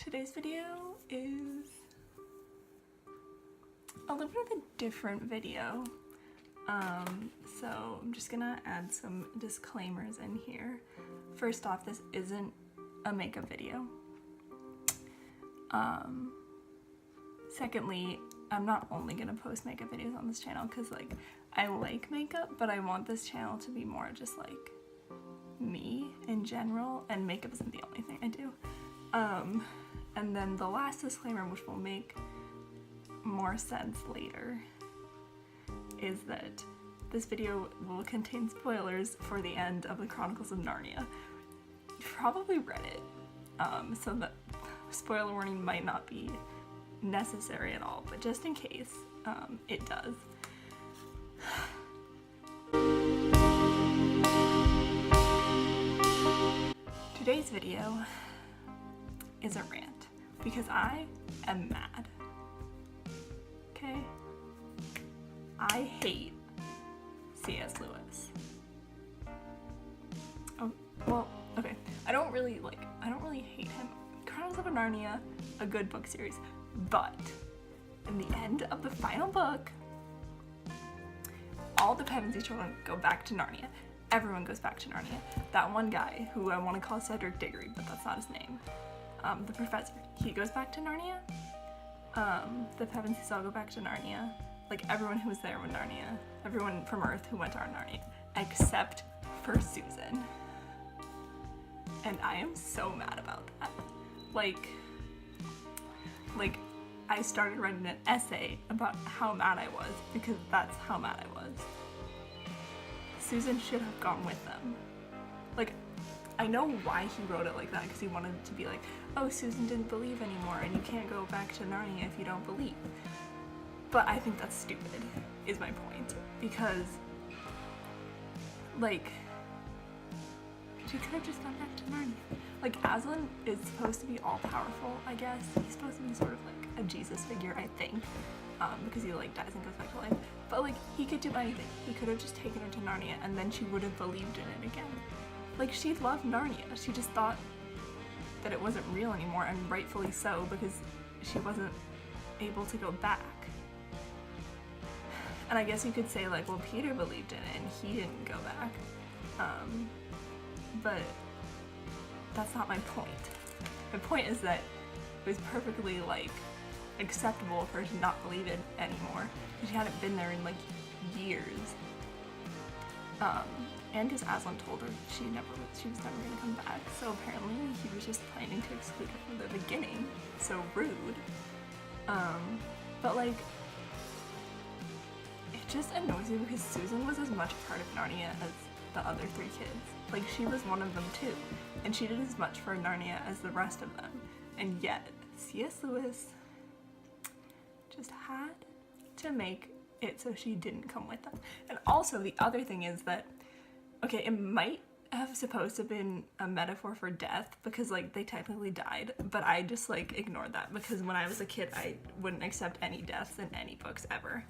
Today's video is a little bit of a different video. So I'm just gonna add some disclaimers in here. First off, this isn't a makeup video. Secondly, I'm not only gonna post makeup videos on this channel because I like makeup, but I want this channel to be more just like me in general, and makeup isn't the only thing I do. And then the last disclaimer, which will make more sense later, is that this video will contain spoilers for the end of the Chronicles of Narnia. You've probably read it, so the spoiler warning might not be necessary at all, but just in case, it does. Today's video is a rant because I am mad. Okay? I hate C.S. Lewis. Oh, well, okay. I don't really hate him. Chronicles of Narnia, a good book series, but in the end of the final book, all the Pevensey children go back to Narnia. Everyone goes back to Narnia. That one guy, who I want to call Cedric Diggory, but that's not his name, the professor, he goes back to Narnia. The Pevensies all go back to Narnia. Like, everyone who was there with Narnia, everyone from Earth who went to Narnia, except for Susan. And I am so mad about that. Like, I started writing an essay about how mad I was, because that's how mad I was. Susan should have gone with them. Like, I know why he wrote it like that, because he wanted it to be like, oh, Susan didn't believe anymore, and you can't go back to Narnia if you don't believe. But I think that's stupid, is my point. Because, like, she could have just gone back to Narnia. Like, Aslan is supposed to be all-powerful, I guess. He's supposed to be sort of like a Jesus figure, I think. Because he, like, dies and goes back to life. But, like, he could do anything. He could have just taken her to Narnia, and then she would have believed in it again. Like, she loved Narnia. She just thought that it wasn't real anymore, and rightfully so, because she wasn't able to go back. And I guess you could say, like, well, Peter believed in it, and he didn't go back. But that's not my point. My point is that it was perfectly, like, acceptable for her to not believe it anymore, because she hadn't been there in, like, years. And because Aslan told her she was never gonna come back, so apparently he was just planning to exclude her from the beginning. So rude. But, like, it just annoys me because Susan was as much part of Narnia as the other three kids. Like, she was one of them too, and she did as much for Narnia as the rest of them. And yet, C.S. Lewis just had to make it so she didn't come with them. And also, the other thing is that, okay, it might have supposed to have been a metaphor for death, because, like, they technically died, but I just, like, ignored that, because when I was a kid, I wouldn't accept any deaths in any books ever.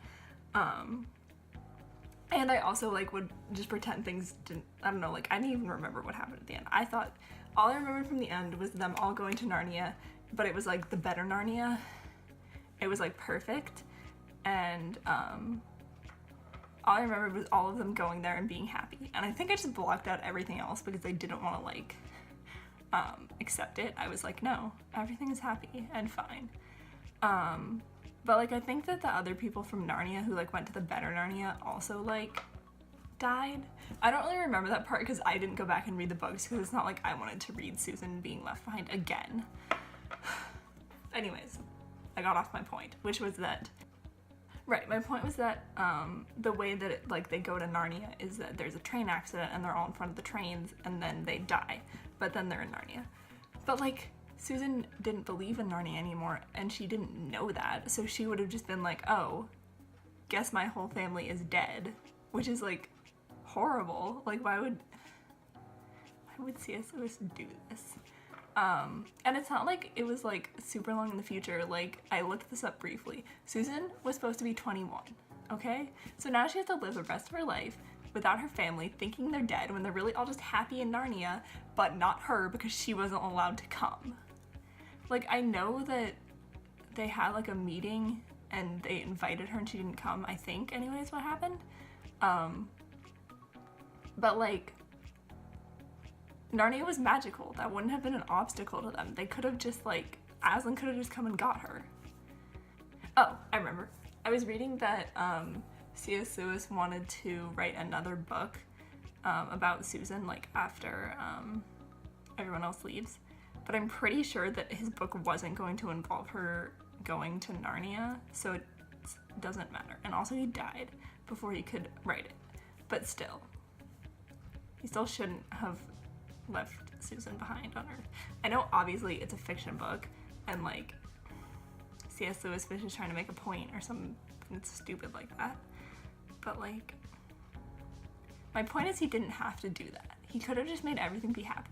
And I also, like, would just pretend things didn't, I don't know, like, I didn't even remember what happened at the end. I thought, all I remembered from the end was them all going to Narnia, but it was, like, the better Narnia. It was, like, perfect, and, all I remembered was all of them going there and being happy. And I think I just blocked out everything else because I didn't want to, like, accept it. I was like, no, everything is happy and fine. But, like, I think that the other people from Narnia who, like, went to the better Narnia also, like, died. I don't really remember that part because I didn't go back and read the books, because it's not like I wanted to read Susan being left behind again. Anyways, I got off my point, which was that, right, my point was that the way that they go to Narnia is that there's a train accident and they're all in front of the trains and then they die, but then they're in Narnia. But, like, Susan didn't believe in Narnia anymore, and she didn't know that, so she would have just been like, oh, guess my whole family is dead, which is, like, horrible. Like, why would C.S. Lewis do this? And it's not like it was, like, super long in the future. Like, I looked this up briefly. Susan was supposed to be 21, okay? So now she has to live the rest of her life without her family, thinking they're dead when they're really all just happy in Narnia, but not her because she wasn't allowed to come. Like, I know that they had, like, a meeting and they invited her and she didn't come, I think, anyways, what happened. But, like, Narnia was magical. That wouldn't have been an obstacle to them. They could have just, like, Aslan could have just come and got her. Oh, I remember. I was reading that C.S. Lewis wanted to write another book about Susan, like, after everyone else leaves. But I'm pretty sure that his book wasn't going to involve her going to Narnia, so it doesn't matter. And also he died before he could write it. But still, he still shouldn't have left Susan behind on Earth. I know obviously it's a fiction book, and like C.S. Lewis was just trying to make a point or something stupid like that. But like, my point is he didn't have to do that. He could have just made everything be happy.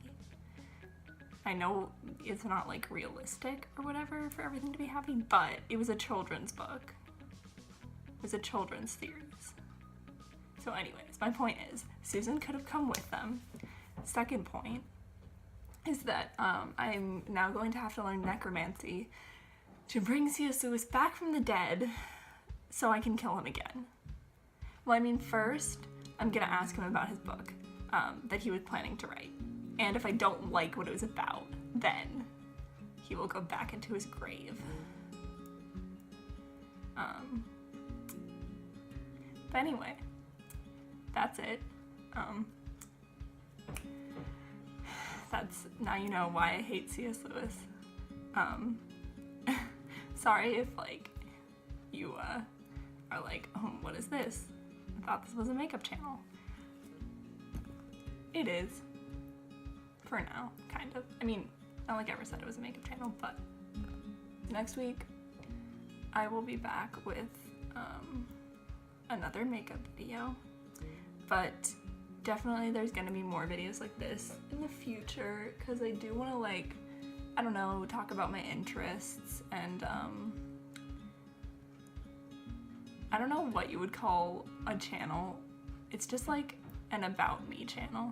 I know it's not like realistic or whatever for everything to be happy, but it was a children's book. It was a children's series. So anyways, my point is, Susan could have come with them. Second point is that I'm now going to have to learn necromancy to bring C.S. Lewis back from the dead so I can kill him again. Well, I mean, first, I'm gonna ask him about his book that he was planning to write. And if I don't like what it was about, then he will go back into his grave. But anyway, that's it. That's, now you know why I hate C.S. Lewis. Sorry if, like, you are like, oh, what is this? I thought this was a makeup channel. It is. For now, kind of. I mean, not like I ever said it was a makeup channel, but next week I will be back with another makeup video. But definitely there's gonna be more videos like this in the future, because I do want to, like, I don't know, talk about my interests, and I don't know what you would call a channel. It's just like an about me channel.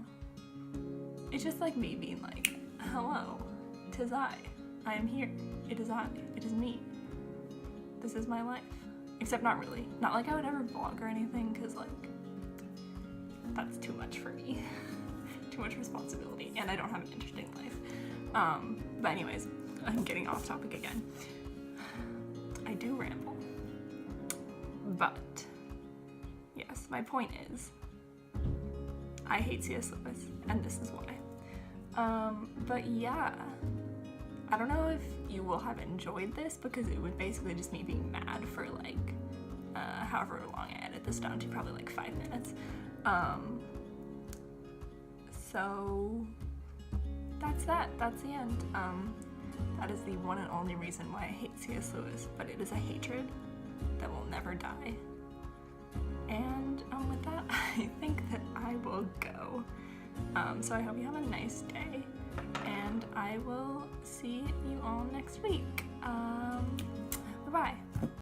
It's just like me being like, hello, 'tis I am here, it is I, it is me, this is my life. Except not really, not like I would ever vlog or anything, because like, that's too much for me. Too much responsibility, and I don't have an interesting life. But anyways, I'm getting off topic again. I do ramble. But, yes, my point is, I hate C.S. Lewis, and this is why. But yeah, I don't know if you will have enjoyed this, because it would basically just me being mad for like, however long I edit this down to, probably like 5 minutes. So that's that's the end. That is the one and only reason why I hate C.S. Lewis, but it is a hatred that will never die. And with that, I think that I will go. So I hope you have a nice day, and I will see you all next week. Bye-bye.